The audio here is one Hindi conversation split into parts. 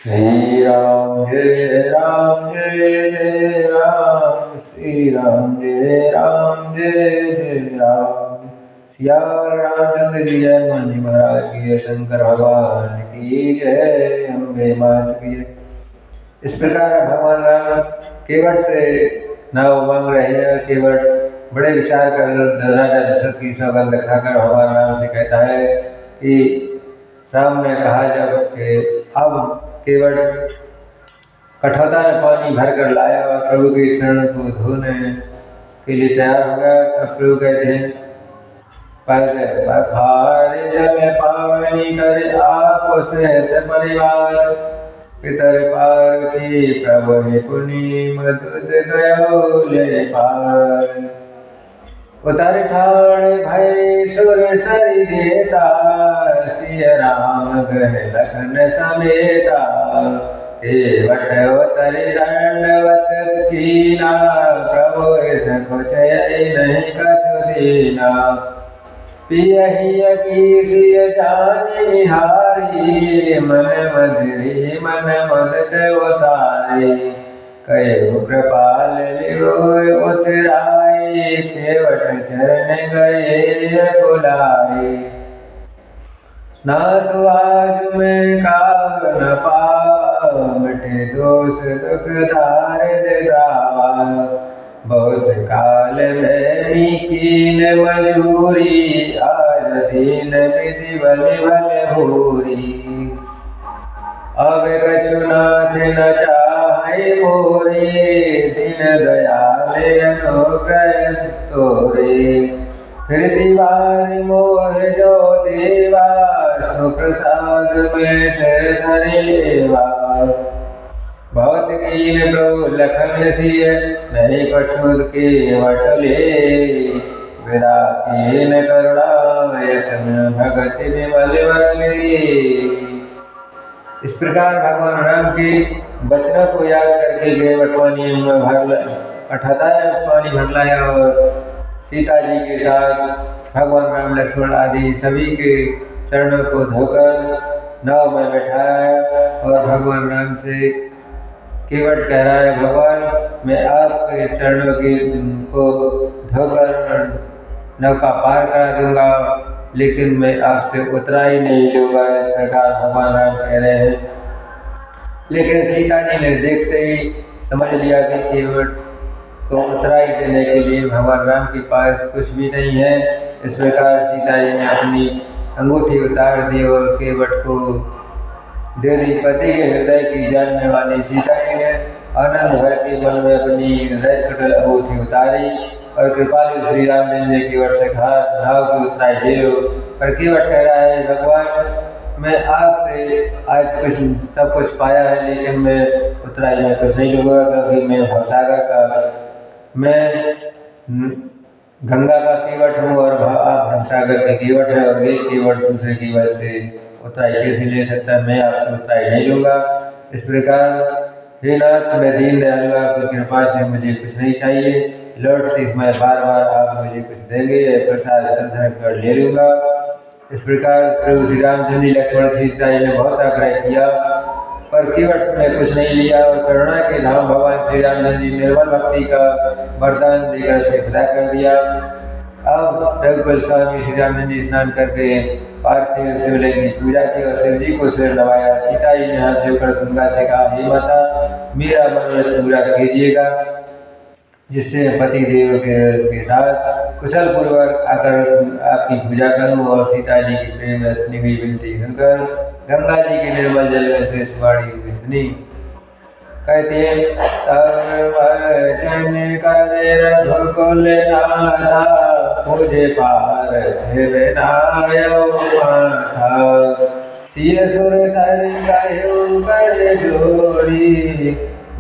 राम जय जय राम, श्री राम जय राम जय जय राम। सिया रामचंद्र की जय, हनुमान जी महाराज की जय, शंकर भगवान की जय, अम्बे मात की जय। इस प्रकार भगवान राम केवट से नाव मांग रहे हैं। केवट बड़े विचार कर राजा दशरथ की सौगंध खाकर भगवान राम से कहता है कि राम ने कहा जब कि अब केवट कठौता में पानी भर कर लाया और प्रभु के चरण को धोने के लिए तैयार हो गया। तब प्रभु कहते हैं पखार जब पावनी कर आप सहित परिवार, पितर पार्वती प्रभु पुनि मधुद गयो ले पार। उतर ठाड़ भय सुर सरि देता, सिय राम गह लखन समेता। केवट उतर दंडवत कीना, प्रभु सकुचय नहीं कछु दीना। पियहि की सिय जानि निहारी, मन मधुरी मन मद उतारी। कयो कृपाल लियो उतराई, केवट चरण गए बुलाए। नाथ आज मैं काव न पाव, मिटे दोष दुख धार दावा। बहुत काल में कीन मजूरी, आज दीन विधि बल बल भूरी। अब कछु नाथ न चाहे मोरे, दिन दयाल अनुग्रह तोरे। फिर दीवार मोह जो देवा, सुप्रसाद में सिर धरि लेवा। बहुत कीन प्रभु लखन सिय, नहीं कछु केवट ले। विदा कीन करुणा यत्न, भगति विमल वरले। इस प्रकार भगवान राम के वचनों को याद करके केवट पानी में पानी भर लाया और सीता जी के साथ भगवान राम लक्ष्मण आदि सभी के चरणों को धोकर नाव में बैठाया। और भगवान राम से केवट कह रहा है भगवान मैं आपके चरणों को धोकर नौका पार करा दूंगा, लेकिन मैं आपसे उतराई नहीं लूँगा। इस प्रकार भगवान राम कह रहे हैं। लेकिन सीता जी ने देखते ही समझ लिया कि केवट को उतराई देने के लिए भगवान राम के पास कुछ भी नहीं है। इस प्रकार सीता जी ने अपनी अंगूठी उतार दी और केवट को दे दी। पति के हृदय की जानने वाली सीता जी ने आनंद भर के मन में अपनी हृदय कटल अंगूठी उतारी और कृपालु श्री राम ने केवट से कहा नाव की उतराई ले लो। पर केवट कह रहा है भगवान मैं आपसे आज सब कुछ पाया है, लेकिन मैं उतराई में कुछ नहीं लूँगा, क्योंकि मैं भवसागर का मैं गंगा का केवट हूँ और आप भवसागर के केवट है। और एक केवट दूसरे केवट से उतराई कैसे ले सकता है, मैं आपसे उतराई नहीं लूँगा। इस प्रकार हे नाथ मैं दीन दयालु, आपकी कृपा से मुझे कुछ नहीं चाहिए। लौटते समय बार बार आप मुझे कुछ देंगे, प्रसाद श्रद्धा कर ले लूँगा। इस प्रकार प्रभु श्री रामचंद्र जी लक्ष्मण सीता जी ने बहुत आग्रह किया, पर केवट ने कुछ नहीं लिया। और करुणा के धाम भगवान श्री रामचंद्र जी निर्मल भक्ति का वरदान देकर से विदा कर दिया। अब रघुकुल स्वामी श्री रामचंद्र जी स्नान करके पार्थिव शिवलिंग की पूजा की और शिव जी को सिर नवाया। सीता जी ने हाथ जोड़कर गंगा से कहा हे माता मेरा मनोरथ पूरा कीजिएगा, जिससे पति देव के साथ कुशल पूर्वक आकर आपकी पूजा करूं। और सीता जी की प्रेम रसनी हुई विनती सुनकर गंगा जी के निर्मल जल में से वाणी सुनी। कहते हैं तब वचन करे रघुकुल नाथा, मुझे पार नायो माथा। सिय सुर सर कहु कर जोड़ी,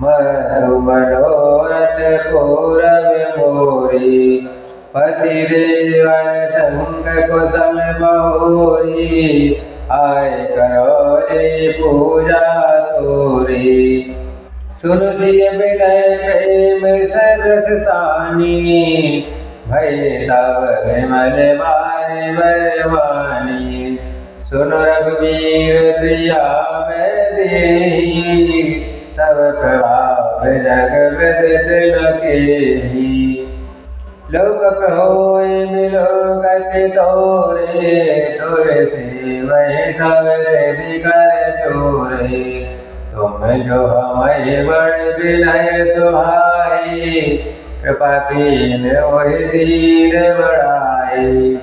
मधु मनोरथ पूरब मोरी। पति देवन संग कुशल मोरी, आय करो रे पूजा तोरी। सुन सिय विनय प्रेम सरस सानी, भय तव विमल बार बरवानी। सुन रघुवीर प्रिया में देहि, तब प्रभाव जग विदित न केहि। लोक होय मिलो गति तोरे, तोरे से वही सब सिद्धि कर जोरे। तुम जो हमें बड़ विनय सुहाई, कृपा कीन वही दीन बढ़ाई।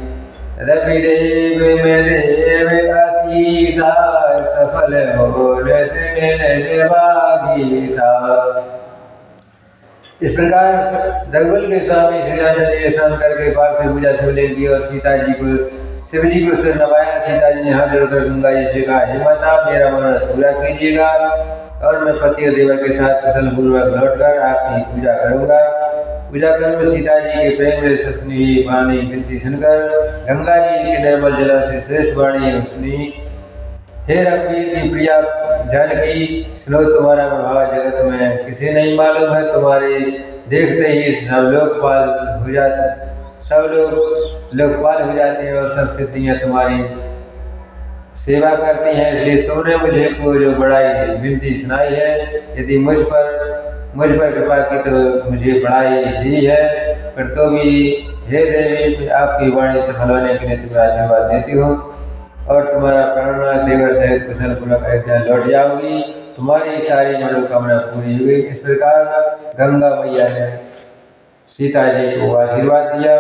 रवि देव में देव आशीषा, सफल हो निज भागीसा। इस प्रकार रघुकुल के स्वामी श्री राम जी स्नान करके पार्थिव पूजा शिवलिंग की और सीता जी को शिव जी को सिर नवाया। सीता जी ने हाथ जोड़कर गंगा जी से कहा, हे माता, मेरा मनोरथ पूरा कीजिएगा और मैं पति और देवर के साथ कुशल पूर्वक लौटकर आपकी पूजा करूंगा। पूजा करूँ। सीता जी के प्रेम में ससनी वाणी विनती सुनकर गंगा जी के निर्मल जल से श्रेष्ठ वाणी सुनी। हे रघुवीर की प्रिया जानकी, सुनो, तुम्हारा प्रभाव जगत में किसी नहीं मालूम है। तुम्हारे देखते ही सब लोकपाल हो जाते हैं और सब सिद्धियां तुम्हारी सेवा करती हैं। इसलिए तुमने मुझे को जो बड़ाई विनती सुनाई है, यदि मुझ पर कृपा की तो मुझे बड़ाई दी है, पर तो भी हे देवी, आपकी वाणी सफल होने के लिए तुम्हें आशीर्वाद देती हूँ और तुम्हारा प्राणनाथ देवर सहित कुशल पूर्वक अयोध्या लौट जाओगी। तुम्हारी सारी मनोकामना पूरी हुई। इस प्रकार गंगा मैया ने सीता जी को आशीर्वाद दिया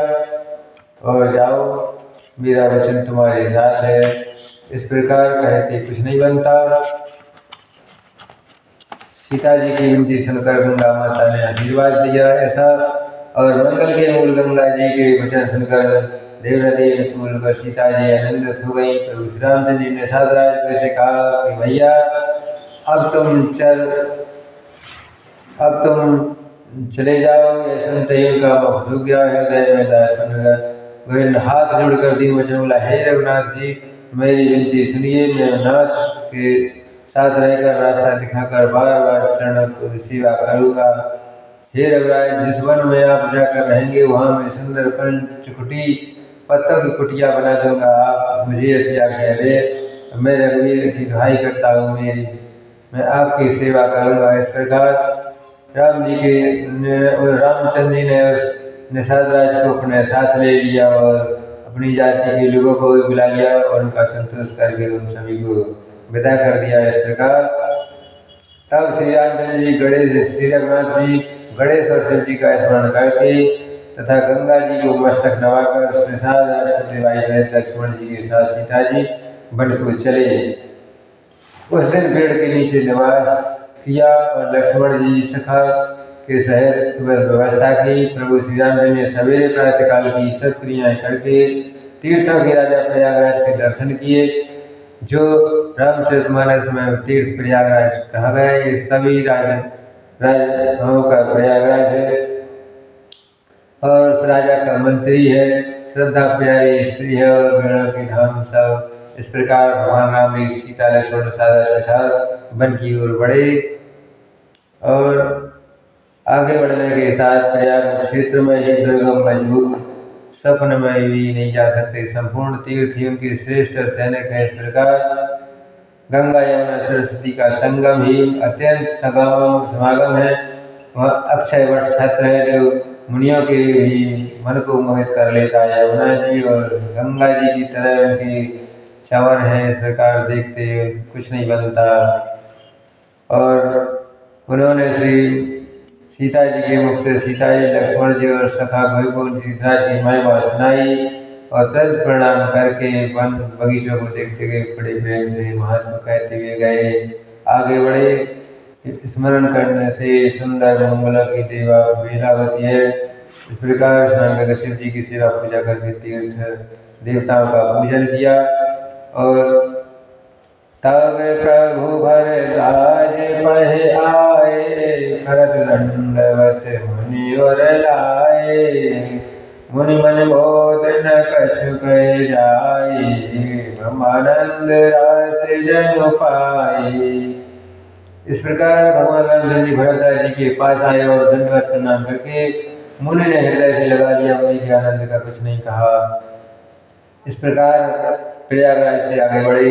और जाओ, मेरा वचन तुम्हारे साथ है। इस प्रकार कहते कुछ नहीं बनता। सीता जी की विनती सुनकर गंगा माता ने आशीर्वाद दिया ऐसा, और मंगल के मूल गंगा जी के वचन सुनकर देवनदी अनुकूल कर सीता जी आनंदित हो गई। प्रभु श्री रामचंद्र जी ने साधराज को ऐसे कहा कि भैया, अब तुम चले जाओ। यह सुनते ही उनका मुख सूख गया, हृदय में गोविंद हाथ जोड़कर दीन वचन बोला, हे रघुनाथ जी, मेरी विनती सुनिए। मैं नाथ के साथ रहकर रास्ता दिखाकर बार बार चरणों को सेवा करूँगा। हे रघुराज, जिस वन में आप जाकर रहेंगे वहाँ मैं सुंदर पंचकुटी पत्तों की कुटिया बना दूंगा। आप मुझे ऐसी आज्ञा दे, मैं रघुवीर की दुहाई करता हूँ, मैं आपकी सेवा करूँगा। इस प्रकार रामचंद्र जी ने साधराज को अपने साथ ले लिया और अपनी जाति के लोगों को भी बुला लिया और उनका संतोष करके उन सभी को विदा कर दिया। इस प्रकार तब श्री रामचंद्र जी श्री रघुनाथ जी गणेश और शिव जी का स्मरण करके तथा गंगा जी को मस्तक नवाकर सहित लक्ष्मण जी के साथ सीता जी वन को चले। उस दिन पेड़ के नीचे निवास किया और लक्ष्मण जी सखा के सहित सुबह व्यवस्था की। प्रभु श्री राम जी ने सवेरे प्रातःकाल की सब क्रियाएं करके तीर्थों के राजा प्रयागराज के दर्शन किए, जो रामचरितमानस में तीर्थ प्रयागराज कहा गया। ये सभी राजाओं का प्रयागराज है और उस राजा का मंत्री है, श्रद्धा प्यारी स्त्री है और गणों के धाम सब। इस प्रकार भगवान राम ने सीता लक्ष्मण साधर के साथ वन की ओर बढ़े और आगे बढ़ने के साथ प्रयाग क्षेत्र में ही दुर्गम मजबूत स्वप्न में भी नहीं जा सकते संपूर्ण तीर्थ ही उनके श्रेष्ठ सैनिक है। इस प्रकार गंगा यमुना सरस्वती का संगम ही अत्यंत समागम है। वह अक्षय वट छत्र है जो मुनियों के भी मन को मोहित कर लेता है। यमुना जी और गंगा जी की तरह उनके चवर हैं। इस प्रकार देखते कुछ नहीं बनता। और उन्होंने श्री सीता जी के मुख से सीता जी, लक्ष्मण जी और सखा को धृतराज की महिमा सुनाई और तुरंत प्रणाम करके वन बगीचों को देखते हुए बड़े प्रेम से महात्मा कहते हुए गए। आगे बढ़े। स्मरण करने से सुंदर मंगलों की देवा बेला होती है। इस प्रकार स्नान करके शिव जी की सेवा पूजा करके तीर्थ देवताओं का पूजन किया। और तब प्रभु भरद्वाज पढ़े आए, करत दंडवत मुनि और लाए। मुनि मन बोध न कछु कहे जाए, ब्रह्मानंद रस जन पाए। इस प्रकार भगवान रामचंद्र जी भरद्वाज जी के पास आए और दंडवत प्रणाम करके मुनि ने हृदय से लगा लिया। मुनि के आनंद का कुछ नहीं कहा। इस प्रकार प्रयागराज से आगे बढ़े।